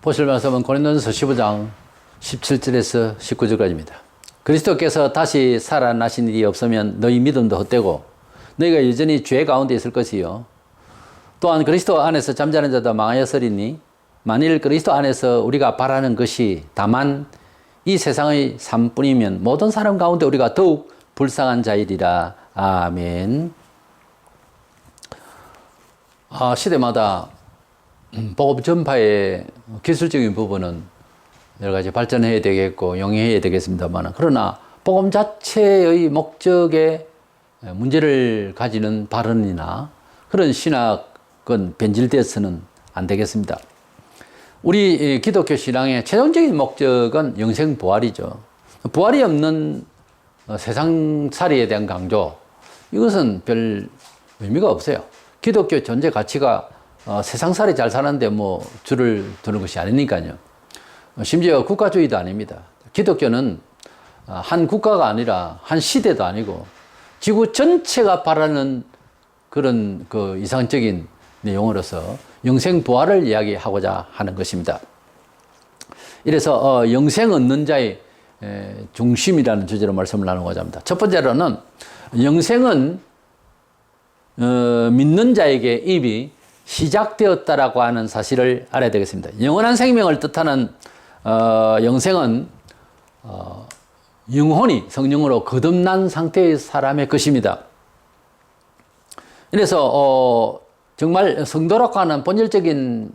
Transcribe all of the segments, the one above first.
보실 말씀은 고린도전서 15장 17절에서 19절까지입니다. 그리스도께서 다시 살아나신 일이 없으면 너희 믿음도 헛되고 너희가 여전히 죄 가운데 있을 것이요. 또한 그리스도 안에서 잠자는 자도 망하였으리니 만일 그리스도 안에서 우리가 바라는 것이 다만 이 세상의 삶뿐이면 모든 사람 가운데 우리가 더욱 불쌍한 자이리라. 아멘. 시대마다 복음 전파의 기술적인 부분은 여러 가지 발전해야 되겠고 용이해야 되겠습니다만, 그러나 복음 자체의 목적에 문제를 가지는 발언이나 그런 신학은 변질되어서는 안 되겠습니다. 우리 기독교 신앙의 최종적인 목적은 영생 부활이죠. 부활이 없는 세상살이에 대한 강조, 이것은 별 의미가 없어요. 기독교 존재 가치가 세상살이 잘 사는데 뭐 줄을 두는 것이 아니니까요. 심지어 국가주의도 아닙니다. 기독교는 한 국가가 아니라 한 시대도 아니고 지구 전체가 바라는 그런 그 이상적인 내용으로서 영생 부활을 이야기하고자 하는 것입니다. 이래서 영생 얻는 자의 중심이라는 주제로 말씀을 나누고자 합니다. 첫 번째로는 영생은 믿는 자에게 이미 시작되었다라고 하는 사실을 알아야 되겠습니다. 영원한 생명을 뜻하는 영생은 영혼이 성령으로 거듭난 상태의 사람의 것입니다. 그래서 정말 성도라고 하는 본질적인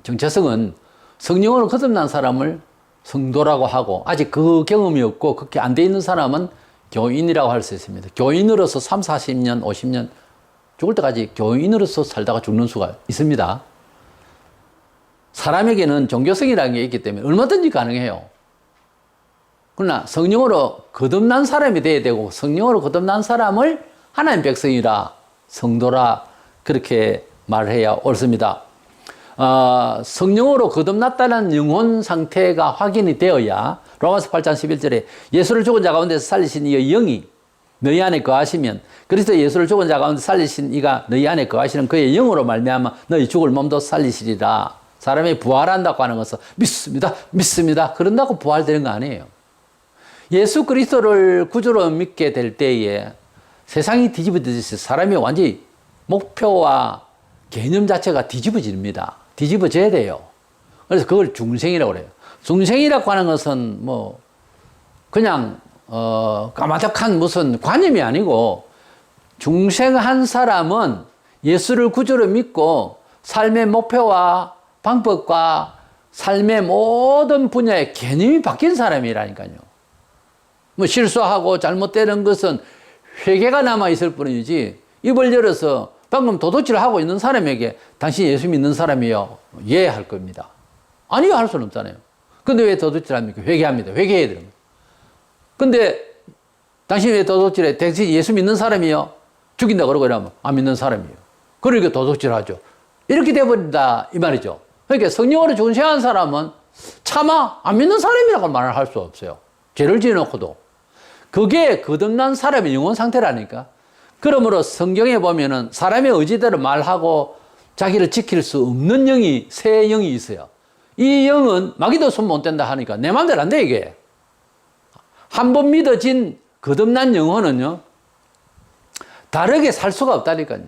정체성은 성령으로 거듭난 사람을 성도라고 하고, 아직 그 경험이 없고 그렇게 안 돼 있는 사람은 교인이라고 할 수 있습니다. 교인으로서 3, 40년, 50년 죽을 때까지 교인으로서 살다가 죽는 수가 있습니다. 사람에게는 종교성이라는 게 있기 때문에 얼마든지 가능해요. 그러나 성령으로 거듭난 사람이 돼야 되고, 성령으로 거듭난 사람을 하나님 백성이라, 성도라 그렇게 말해야 옳습니다. 성령으로 거듭났다는 영혼 상태가 확인이 되어야 로마서 8장 11절에 예수를 죽은 자 가운데서 살리신 이의 영이 너희 안에 거하시면, 그리스도 예수를 죽은 자 가운데 살리신 이가 너희 안에 거하시는 그의 영으로 말미암아 너희 죽을 몸도 살리시리라. 사람이 부활한다고 하는 것은 믿습니다 그런다고 부활되는 거 아니에요. 예수 그리스도를 구주로 믿게 될 때에 세상이 뒤집어지듯이 사람이 완전히 목표와 개념 자체가 뒤집어집니다. 뒤집어져야 돼요. 그래서 그걸 중생이라고 그래요. 중생이라고 하는 것은 뭐 그냥 까마득한 무슨 관념이 아니고, 중생한 사람은 예수를 구주로 믿고 삶의 목표와 방법과 삶의 모든 분야의 개념이 바뀐 사람이라니까요. 뭐 실수하고 잘못되는 것은 회개가 남아있을 뿐이지, 입을 열어서 방금 도둑질을 하고 있는 사람에게 당신 예수 믿는 사람이요? 예, 할 겁니다. 아니요, 할 수는 없잖아요. 근데 왜 도둑질 합니까? 회개합니다. 회개해야 됩니다. 근데 당신 왜 도둑질해? 당신 예수 믿는 사람이요? 죽인다 그러고 이러면 안 믿는 사람이에요. 그러니까 도둑질 하죠. 이렇게 돼버린다 이 말이죠. 그러니까 성령으로 중생한 사람은 차마 안 믿는 사람이라고 말을 할 수 없어요. 죄를 지어놓고도. 그게 거듭난 사람의 영혼 상태라니까. 그러므로 성경에 보면은 사람의 의지대로 말하고 자기를 지킬 수 없는 영이, 새 영이 있어요. 이 영은 마귀도 손 못 댄다 하니까 내 마음대로 안 돼, 이게. 한 번 믿어진 거듭난 영혼은요, 다르게 살 수가 없다니까요.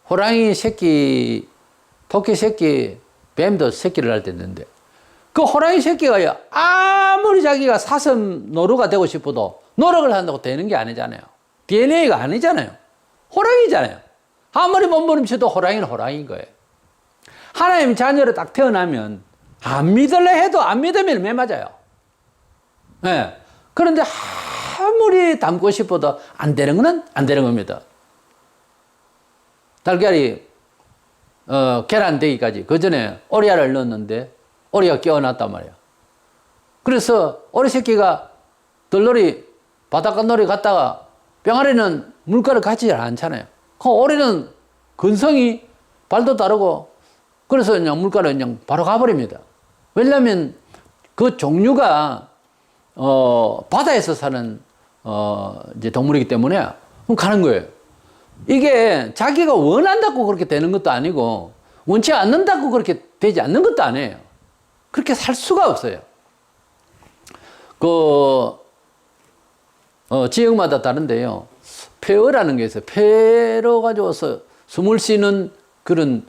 호랑이 새끼, 토끼 새끼, 뱀도 새끼를 할 때 있는데, 그 호랑이 새끼가요, 아무리 자기가 사슴 노루가 되고 싶어도 노력을 한다고 되는 게 아니잖아요. DNA가 아니잖아요. 호랑이잖아요. 아무리 몸부림쳐도 호랑이는 호랑이인 거예요. 하나님 자녀로 딱 태어나면 안 믿을래 해도 안 믿으면 매 맞아요. 네. 그런데 아무리 닮고 싶어도 안 되는 건 안 되는 겁니다. 달걀이 계란 되기까지 그 전에 오리알을 넣었는데 오리가 깨어났단 말이야. 그래서 오리 새끼가 들놀이 바닷가 놀이 갔다가 병아리는 물가를 가지 않잖아요. 그 오리는 근성이 발도 다르고 그래서 그냥 물가를 그냥 바로 가버립니다. 왜냐하면 그 종류가 바다에서 사는 이제 동물이기 때문에 그럼 가는 거예요. 이게 자기가 원한다고 그렇게 되는 것도 아니고 원치 않는다고 그렇게 되지 않는 것도 아니에요. 그렇게 살 수가 없어요. 지역마다 다른데요. 폐어라는 게 있어요. 폐로 가져와서 숨을 쉬는 그런,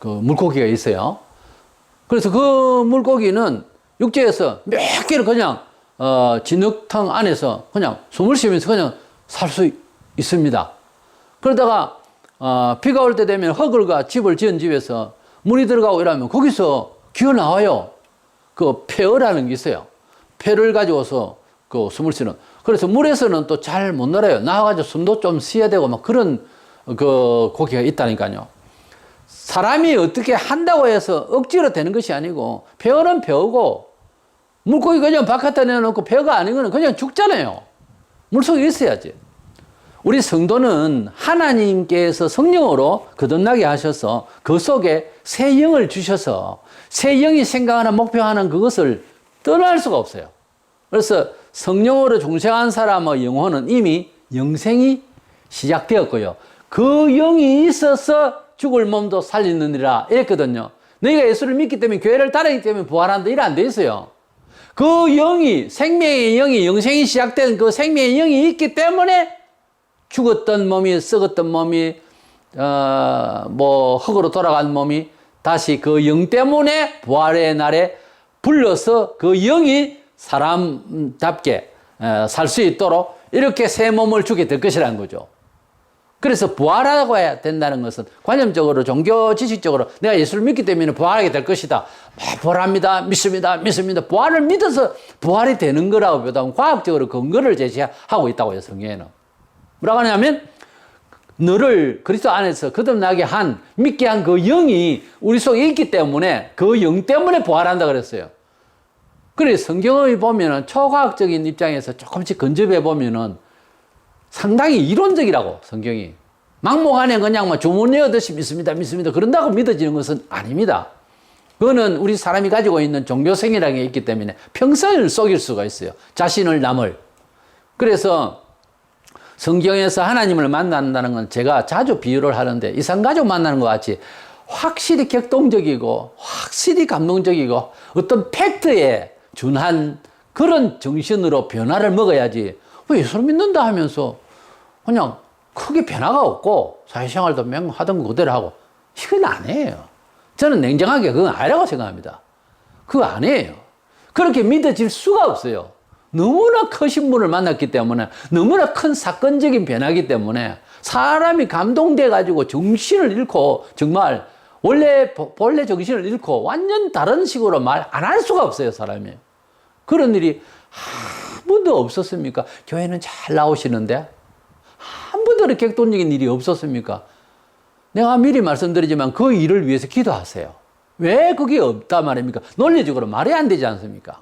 물고기가 있어요. 그래서 그 물고기는 육지에서 몇 개를 그냥, 진흙탕 안에서 그냥 숨을 쉬면서 그냥 살 수 있습니다. 그러다가, 비가 올 때 되면 허글과 집을 지은 집에서 물이 들어가고 이러면 거기서 기어 나와요. 그 폐어라는 게 있어요. 폐를 가지고서 그 숨을 쉬는. 그래서 물에서는 또 잘 못 놀아요. 나와가지고 숨도 좀 쉬어야 되고 막 그런 그 고기가 있다니까요. 사람이 어떻게 한다고 해서 억지로 되는 것이 아니고, 폐어는 폐어고, 물고기 그냥 바깥에 내놓고 폐어가 아닌 거는 그냥 죽잖아요. 물속에 있어야지. 우리 성도는 하나님께서 성령으로 거듭나게 하셔서 그 속에 새 영을 주셔서 새 영이 생각하는 목표하는 그것을 떠날 수가 없어요. 그래서 성령으로 중생한 사람의 영혼은 이미 영생이 시작되었고요. 그 영이 있어서 죽을 몸도 살리느니라 이랬거든요. 너희가 예수를 믿기 때문에 교회를 따르기 때문에 부활한다 이래 안 돼 있어요. 그 영이 생명의 영이 영생이 시작된 그 생명의 영이 있기 때문에 죽었던 몸이 썩었던 몸이 흙으로 돌아간 몸이 다시 그 영 때문에 부활의 날에 불러서 그 영이 사람답게 살 수 있도록 이렇게 새 몸을 주게 될 것이라는 거죠. 그래서 부활하고 해야 된다는 것은 관념적으로 종교 지식적으로 내가 예수를 믿기 때문에 부활하게 될 것이다. 부활합니다. 믿습니다. 부활을 믿어서 부활이 되는 거라고 보다는 과학적으로 근거를 제시하고 있다고요. 성경에는. 뭐라고 하냐면 너를 그리스도 안에서 거듭나게 한 믿게 한 그 영이 우리 속에 있기 때문에 그 영 때문에 부활한다 그랬어요. 그래서 성경을 보면은 초과학적인 입장에서 조금씩 근접해 보면은 상당히 이론적이라고 성경이. 막무가내 그냥 뭐 주문 외우듯이 믿습니다. 그런다고 믿어지는 것은 아닙니다. 그거는 우리 사람이 가지고 있는 종교성이라는 게 있기 때문에 평생을 속일 수가 있어요. 자신을 남을. 그래서 성경에서 하나님을 만난다는 건 제가 자주 비유를 하는데 이산가족 만나는 것 같이 확실히 격동적이고 확실히 감동적이고 어떤 팩트에 준한 그런 정신으로 변화를 먹어야지 왜 예수를 믿는다 하면서 그냥 크게 변화가 없고 사회생활도 하던 거 그대로 하고 이건 아니에요. 저는 냉정하게 그건 아니라고 생각합니다. 그거 아니에요. 그렇게 믿어질 수가 없어요. 너무나 크신 분을 만났기 때문에 너무나 큰 사건적인 변화이기 때문에 사람이 감동돼 가지고 정신을 잃고 정말 본래 정신을 잃고 완전 다른 식으로 말 안 할 수가 없어요. 사람이. 그런 일이 한 번도 없었습니까? 교회는 잘 나오시는데 한 번도 그렇게 격동적인 일이 없었습니까? 내가 미리 말씀드리지만 그 일을 위해서 기도하세요. 왜 그게 없단 말입니까? 논리적으로 말이 안 되지 않습니까?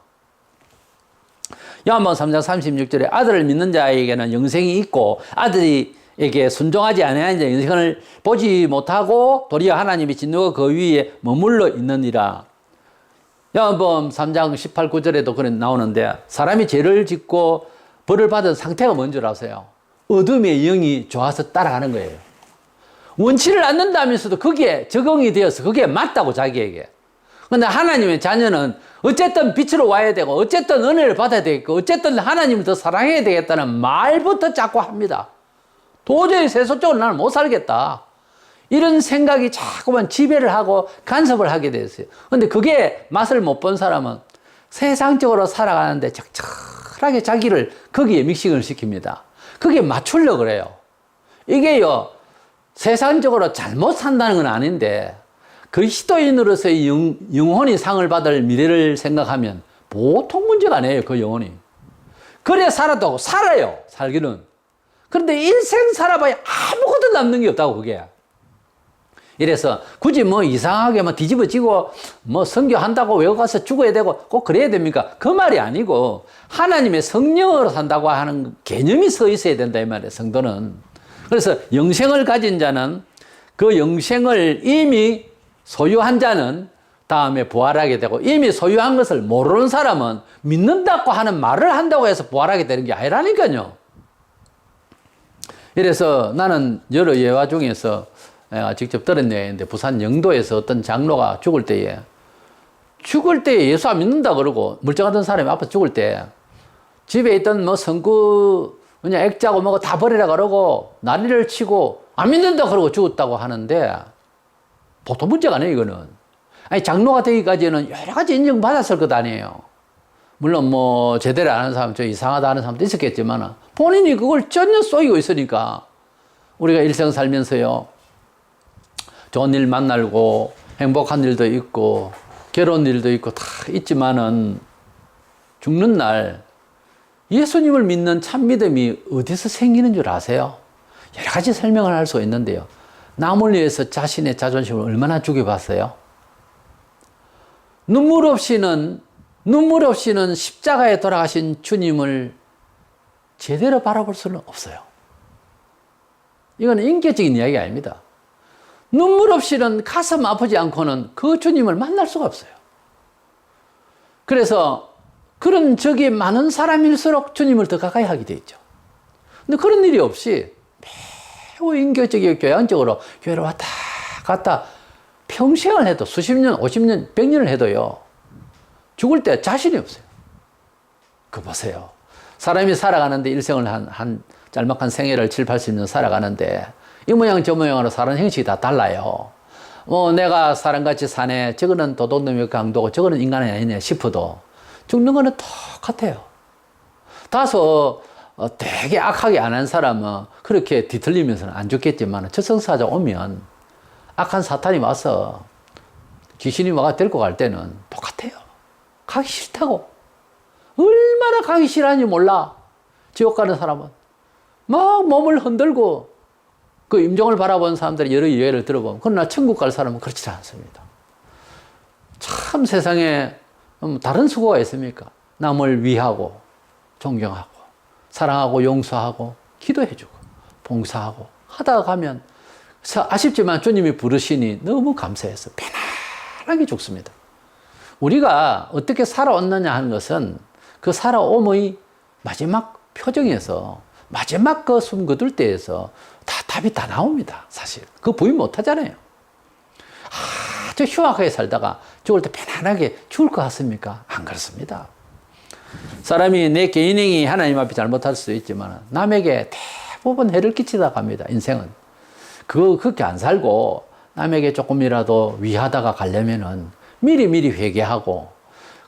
요한복음 3장 36절에 아들을 믿는 자에게는 영생이 있고 아들에게 순종하지 아니하는 자 영생을 보지 못하고 도리어 하나님의 진노가 그 위에 머물러 있느니라. 요한복음 3장 18, 9절에도 그런 나오는데 사람이 죄를 짓고 벌을 받은 상태가 뭔 줄 아세요? 어둠의 영이 좋아서 따라가는 거예요. 원치를 않는다면서도 그게 적응이 되어서 그게 맞다고 자기에게. 그런데 하나님의 자녀는 어쨌든 빛으로 와야 되고 어쨌든 은혜를 받아야 되겠고 어쨌든 하나님을 더 사랑해야 되겠다는 말부터 자꾸 합니다. 도저히 세속적으로 나는 못 살겠다. 이런 생각이 자꾸만 지배를 하고 간섭을 하게 됐어요. 그런데 그게 맛을 못 본 사람은 세상적으로 살아가는데 적절하게 자기를 거기에 믹싱을 시킵니다. 그게 맞추려고 그래요. 이게요, 세상적으로 잘못 산다는 건 아닌데 그리스도인으로서의 영혼이 상을 받을 미래를 생각하면 보통 문제가 아니에요. 그 영혼이. 그래 살아도 살아요. 살기는. 그런데 일생 살아봐야 아무것도 남는 게 없다고 그게. 이래서 굳이 뭐 이상하게 뭐 뒤집어지고 뭐 선교한다고 외국 가서 죽어야 되고 꼭 그래야 됩니까? 그 말이 아니고 하나님의 성령으로 산다고 하는 개념이 서 있어야 된다 이 말이에요. 성도는. 그래서 영생을 가진 자는 그 영생을 이미 소유한 자는 다음에 부활하게 되고 이미 소유한 것을 모르는 사람은 믿는다고 하는 말을 한다고 해서 부활하게 되는 게 아니라니까요. 이래서 나는 여러 예화 중에서 내가 직접 들은 얘기인데 부산 영도에서 어떤 장로가 죽을 때에 예수 안 믿는다 그러고 멀쩡하던 사람이 앞에 죽을 때 집에 있던 뭐 성구 그냥 액자고 뭐고 다 버리라 그러고 난리를 치고 안 믿는다 그러고 죽었다고 하는데 보통 문제가 아니에요, 이거는. 아니, 장로가 되기까지는 여러 가지 인정받았을 것 아니에요. 물론 뭐 제대로 아는 사람, 좀 이상하다 하는 사람도 있었겠지만 본인이 그걸 전혀 쏘이고 있으니까 우리가 일생 살면서요, 좋은 일 만나고 행복한 일도 있고 괴로운 일도 있고 다 있지만은 죽는 날 예수님을 믿는 참 믿음이 어디서 생기는 줄 아세요? 여러 가지 설명을 할 수 있는데요. 남을 위해서 자신의 자존심을 얼마나 죽여봤어요? 눈물 없이는 십자가에 돌아가신 주님을 제대로 바라볼 수는 없어요. 이건 인격적인 이야기 아닙니다. 눈물 없이는 가슴 아프지 않고는 그 주님을 만날 수가 없어요. 그래서 그런 적이 많은 사람일수록 주님을 더 가까이 하게 돼 있죠. 근데 그런 일이 없이 매우 인격적이고 교양적으로 교회를 왔다 갔다 평생을 해도 수십 년, 50년, 100년을 해도요, 죽을 때 자신이 없어요. 그거 보세요. 사람이 살아가는데 일생을 한 짤막한 생애를 7, 80년 살아가는데 이 모양 저 모양으로 사는 형식이 다 달라요. 뭐 내가 사람같이 사네, 저거는 도둑놈의 강도고 저거는 인간이 아니네 싶어도 죽는 거는 똑같아요. 다소 되게 악하게 안 한 사람은 그렇게 뒤틀리면서는 안 죽겠지만 저승사자 오면 악한 사탄이 와서 귀신이 와가 데리고 갈 때는 똑같아요. 가기 싫다고. 얼마나 가기 싫어하는지 몰라. 지옥 가는 사람은. 막 몸을 흔들고 그 임종을 바라본 사람들이 여러 예를 들어보면, 그러나 천국 갈 사람은 그렇지 않습니다. 참 세상에 다른 수고가 있습니까? 남을 위하고 존경하고 사랑하고 용서하고 기도해주고 봉사하고 하다가 가면 아쉽지만 주님이 부르시니 너무 감사해서 편안하게 죽습니다. 우리가 어떻게 살아왔느냐 하는 것은 그 살아옴의 마지막 표정에서 마지막 그 숨 거둘 때에서 다 답이 다 나옵니다. 사실 그거 부인 못하잖아요. 아주 흉악하게 살다가 죽을 때 편안하게 죽을 것 같습니까? 안 그렇습니다. 사람이 내 개인행위 하나님 앞에 잘못할 수도 있지만 남에게 대부분 해를 끼치다 갑니다. 인생은. 그렇게 안 살고 남에게 조금이라도 위하다가 가려면은 미리 회개하고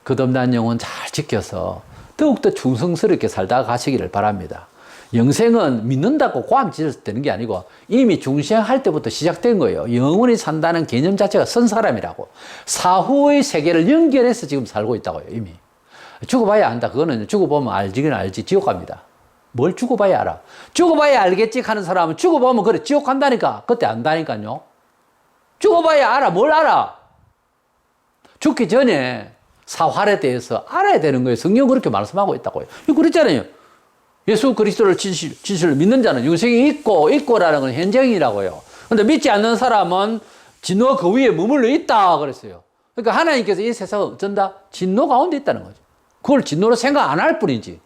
거듭난 영혼 잘 지켜서 더욱더 충성스럽게 살다가 가시기를 바랍니다. 영생은 믿는다고 고함 지어서 되는 게 아니고 이미 중생할 때부터 시작된 거예요. 영원히 산다는 개념 자체가 선 사람이라고. 사후의 세계를 연결해서 지금 살고 있다고요, 이미. 죽어봐야 안다. 그거는 죽어보면 알지긴 알지. 지옥 갑니다. 뭘 죽어봐야 알아? 죽어봐야 알겠지 하는 사람은 죽어보면 그래, 지옥 간다니까. 그때 안다니까요. 죽어봐야 알아. 뭘 알아? 죽기 전에 사활에 대해서 알아야 되는 거예요. 성경 그렇게 말씀하고 있다고요. 그랬잖아요. 예수 그리스도를 진실로 믿는 자는 영생이 있고라는 건 현장이라고요. 근데 믿지 않는 사람은 진노가 그 위에 머물러 있다 그랬어요. 그러니까 하나님께서 이 세상을 어쩐다? 진노 가운데 있다는 거죠. 그걸 진노로 생각 안 할 뿐이지.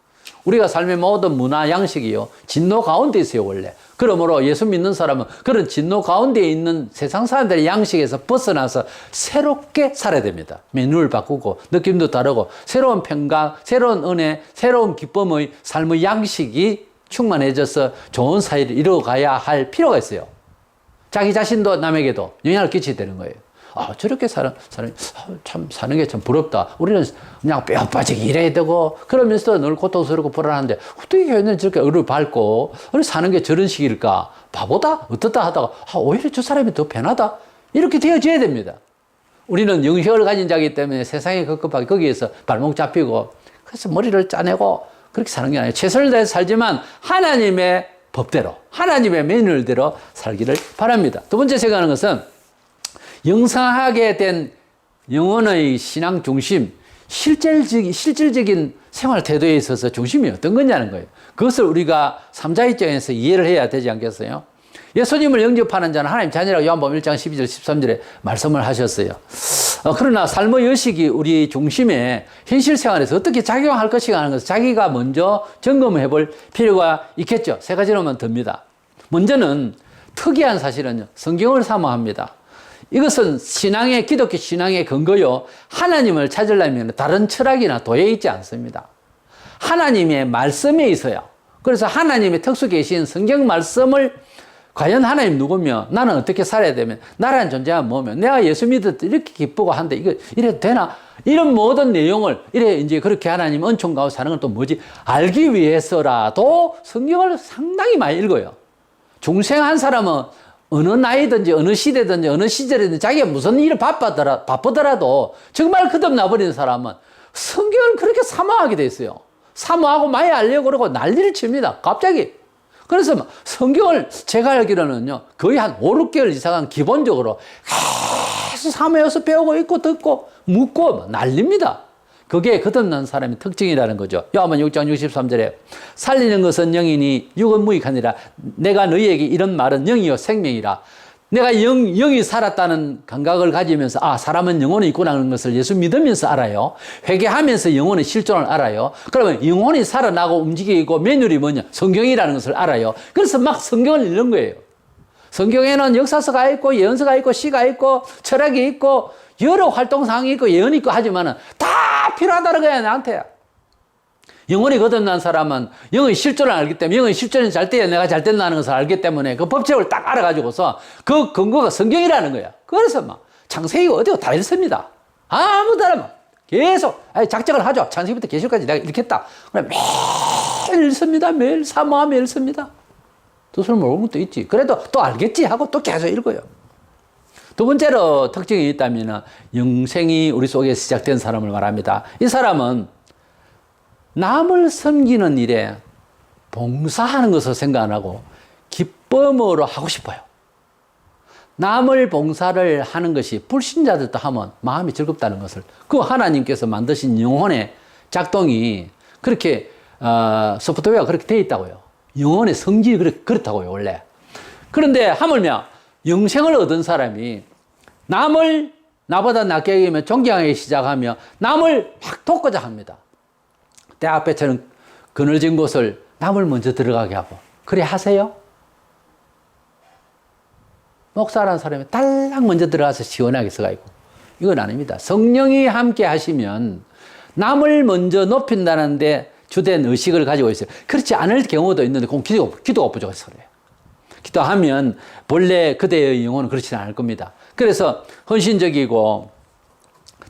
우리가 삶의 모든 문화 양식이요, 진노 가운데 있어요, 원래. 그러므로 예수 믿는 사람은 그런 진노 가운데 있는 세상 사람들의 양식에서 벗어나서 새롭게 살아야 됩니다. 메뉴를 바꾸고, 느낌도 다르고, 새로운 평강, 새로운 은혜, 새로운 기쁨의 삶의 양식이 충만해져서 좋은 사회를 이루어가야 할 필요가 있어요. 자기 자신도 남에게도 영향을 끼치게 되는 거예요. 저렇게 사람이 참 사는 게 참 부럽다. 우리는 그냥 뼈 빠지게 일해야 되고 그러면서도 늘 고통스럽고 불안한데 어떻게 걔는 저렇게 얼을 밟고 우리 사는 게 저런 식일까? 바보다? 어떻다 하다가 오히려 저 사람이 더 편하다? 이렇게 되어져야 됩니다. 우리는 영생을 가진 자이기 때문에 세상에 급급하게 거기에서 발목 잡히고 그래서 머리를 짜내고 그렇게 사는 게 아니에요. 최선을 다해서 살지만 하나님의 법대로, 하나님의 매뉴얼대로 살기를 바랍니다. 두 번째 생각하는 것은 영상하게 된 영혼의 신앙 중심, 실질적인 생활 태도에 있어서 중심이 어떤 거냐는 거예요. 그것을 우리가 3자 입장에서 이해를 해야 되지 않겠어요? 예수님을 영접하는 자는 하나님 자녀라고 요한복음 1장 12절 13절에 말씀을 하셨어요. 그러나 삶의 의식이 우리 중심에 현실 생활에서 어떻게 작용할 것인가 하는 것을 자기가 먼저 점검해 볼 필요가 있겠죠. 세 가지로만 듭니다. 먼저는 특이한 사실은요, 성경을 사모합니다. 이것은 기독교 신앙의 근거요. 하나님을 찾으려면 다른 철학이나 도에 있지 않습니다. 하나님의 말씀에 있어요. 그래서 하나님의 특수 계신 성경 말씀을 과연 하나님 누구며 나는 어떻게 살아야 되면 나라는 존재가 뭐며 내가 예수 믿을 때 이렇게 기쁘고 한데 이거 이래도 되나? 이런 모든 내용을 이래 이제 그렇게 하나님 은총 가운데 사는 건 또 뭐지? 알기 위해서라도 성경을 상당히 많이 읽어요. 중생 한 사람은 어느 나이든지 어느 시대든지 어느 시절이든지 자기가 무슨 일을 바쁘더라도 정말 거듭나버리는 사람은 성경을 그렇게 사모하게 돼 있어요. 사모하고 많이 알려고 그러고 난리를 칩니다. 갑자기. 그래서 성경을 제가 알기로는요, 거의 한 5, 6개월 이상은 기본적으로 계속 사모해서 배우고 있고 듣고 묻고 난립니다. 그게 거듭난 사람의 특징이라는 거죠. 요한복음 6장 63절에 살리는 것은 영이니 육은 무익하니라. 내가 너희에게 이런 말은 영이요 생명이라. 내가 영이 살았다는 감각을 가지면서 사람은 영혼이 있구나 하는 것을 예수 믿으면서 알아요. 회개하면서 영혼의 실존을 알아요. 그러면 영혼이 살아나고 움직이고 매뉴얼이 뭐냐? 성경이라는 것을 알아요. 그래서 막 성경을 읽는 거예요. 성경에는 역사서가 있고 예언서가 있고 시가 있고 철학이 있고 여러 활동사항이 있고 예언이 있고 하지만은 다 필요하다는 거야, 나한테. 영혼이 거듭난 사람은 영의 실존을 알기 때문에 영의 실존이 잘 돼야 내가 잘 된다는 것을 알기 때문에 그 법칙을 딱 알아가지고서 그 근거가 성경이라는 거야. 그래서 막 창세기 어디고 다 읽습니다. 아무 데나 계속 작정을 하죠. 창세기부터 계시록까지 내가 읽겠다. 그래 매일 읽습니다. 매일 사모하며 읽습니다. 뜻을 모르는 것도 있지. 그래도 또 알겠지 하고 또 계속 읽어요. 두 번째로 특징이 있다면 영생이 우리 속에 시작된 사람을 말합니다. 이 사람은 남을 섬기는 일에 봉사하는 것을 생각 안 하고 기쁨으로 하고 싶어요. 남을 봉사를 하는 것이 불신자들도 하면 마음이 즐겁다는 것을 그 하나님께서 만드신 영혼의 작동이 그렇게 소프트웨어가 그렇게 되어 있다고요. 영혼의 성질이 그렇다고요, 원래. 그런데 하물며 영생을 얻은 사람이 남을 나보다 낫게 여기면 존경하기 시작하며 남을 막 돕고자 합니다. 때 앞에처럼 그늘진 곳을 남을 먼저 들어가게 하고 그래 하세요? 목사라는 사람이 딸랑 먼저 들어가서 시원하게 서가 있고 이건 아닙니다. 성령이 함께 하시면 남을 먼저 높인다는데 주된 의식을 가지고 있어요. 그렇지 않을 경우도 있는데 그건 기도가 부족해서 그래요. 기도하면 본래 그대의 영혼은 그렇지는 않을 겁니다. 그래서 헌신적이고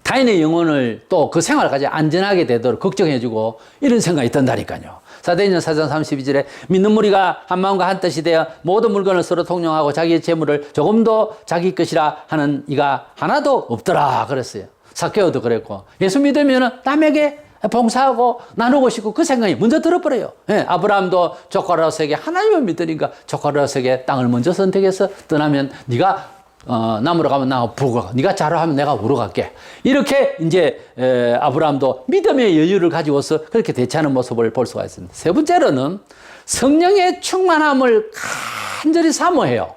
타인의 영혼을 또 그 생활까지 안전하게 되도록 걱정해주고 이런 생각이 든다니까요. 사도행전 4장 32절에 믿는 무리가 한 마음과 한 뜻이 되어 모든 물건을 서로 통용하고 자기의 재물을 조금도 자기 것이라 하는 이가 하나도 없더라 그랬어요. 삭개오도 그랬고 예수 믿으면 남에게 봉사하고 나누고 싶고 그 생각이 먼저 들어버려요. 예, 아브라함도 조카로서에게 하나님을 믿으니까 조카로서에게 땅을 먼저 선택해서 떠나면 네가 남으로 가면 나 부고 네가 자로 하면 내가 우로 갈게. 이렇게 이제 아브라함도 믿음의 여유를 가지고서 그렇게 대처하는 모습을 볼 수가 있습니다. 세 번째로는 성령의 충만함을 간절히 사모해요.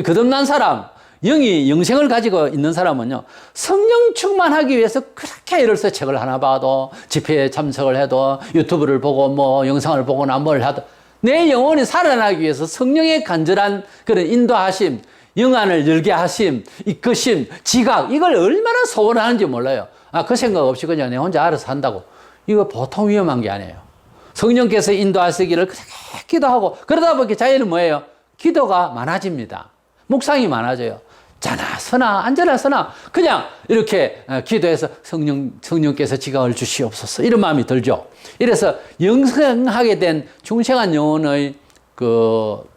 거듭난 사람, 영이 영생을 가지고 있는 사람은요, 성령 충만하기 위해서 그렇게 예를 들어서 책을 하나 봐도, 집회에 참석을 해도, 유튜브를 보고 뭐 영상을 보거나 뭘 하도, 내 영혼이 살아나기 위해서 성령의 간절한 그런 인도하심, 영안을 열게 하심, 이끄심, 지각, 이걸 얼마나 소원하는지 몰라요. 그 생각 없이 그냥 내 혼자 알아서 한다고. 이거 보통 위험한 게 아니에요. 성령께서 인도하시기를 그렇게 기도하고, 그러다 보니까 자기는 뭐예요? 기도가 많아집니다. 묵상이 많아져요. 자나 서나 앉아나 서나 그냥 이렇게 기도해서 성령께서 지각을 주시옵소서 이런 마음이 들죠. 이래서 영생하게 된 중생한 영혼의 그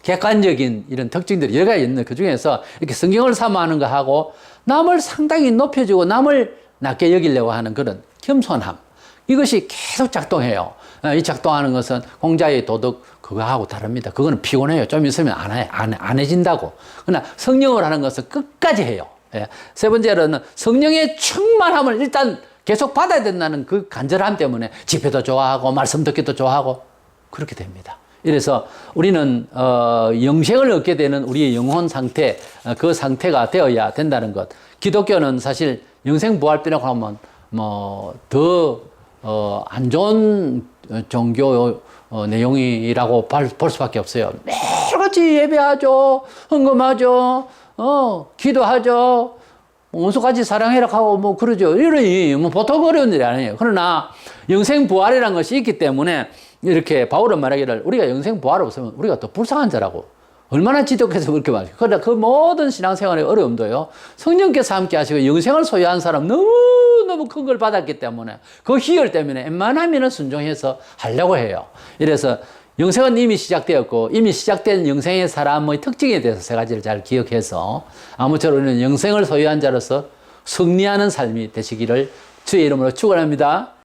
객관적인 이런 특징들이 여러 가지 있는데 그 중에서 이렇게 성경을 사모하는 거 하고 남을 상당히 높여주고 남을 낮게 여기려고 하는 그런 겸손함, 이것이 계속 작동해요. 이 작동하는 것은 공자의 도덕 그거하고 다릅니다. 그거는 피곤해요. 좀 있으면 안 해진다고. 그러나 성령을 하는 것은 끝까지 해요. 세 번째로는 성령의 충만함을 일단 계속 받아야 된다는 그 간절함 때문에 집회도 좋아하고 말씀 듣기도 좋아하고 그렇게 됩니다. 이래서 우리는 영생을 얻게 되는 우리의 영혼 상태, 그 상태가 되어야 된다는 것. 기독교는 사실 영생부활비라고 하면 더 안 좋은 종교 내용이라고 볼 수밖에 없어요. 매일 온수같이 예배하죠. 헌금하죠. 기도하죠. 온수같이 사랑해라 하고 뭐 그러죠. 이러니 뭐 보통 어려운 일이 아니에요. 그러나 영생 부활이라는 것이 있기 때문에 이렇게 바울은 말하기를 우리가 영생 부활 없으면 우리가 더 불쌍한 자라고. 얼마나 지독해서 그렇게 말해요. 그러나 그 모든 신앙생활의 어려움도요. 성령께서 함께 하시고 영생을 소유한 사람 너무너무 큰 걸 받았기 때문에 그 희열 때문에 웬만하면 순종해서 하려고 해요. 이래서 영생은 이미 시작되었고 이미 시작된 영생의 사람의 특징에 대해서 세 가지를 잘 기억해서 아무쪼록 우리는 영생을 소유한 자로서 승리하는 삶이 되시기를 주의 이름으로 축원합니다.